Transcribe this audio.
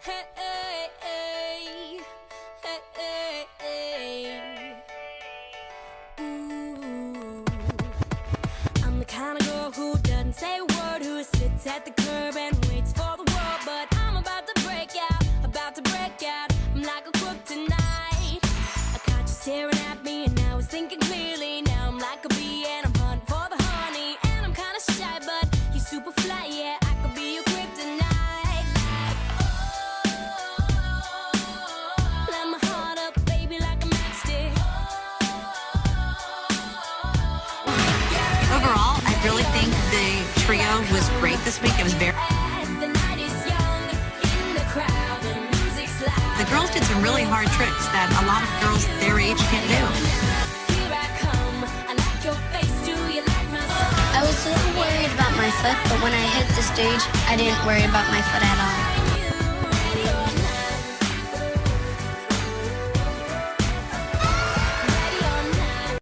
Hey, hey, hey, hey, hey, hey. Ooh. I'm the kind of girl who doesn't say a word, who sits at the curb and waits for the world. But I'm about to break out, about to break out. I'm like a crook tonight. I caught you staring at me and I was thinking clearly. Now I'm like a bee and I'm hunting for the honey. And I'm kind of shy, but you're super fly, yeah. I could be your kryptonite. Light my heart up, baby, like a matchstick. Overall, I really think the trio was great this week. It was very. The night is young, in the crowd, the music's loud. The girls did some really hard tricks that a lot of girls their age can't do. Here I come, I like your face, do you like my song? I was a little worried about my foot, but when I hit the stage, I didn't worry about my foot at all.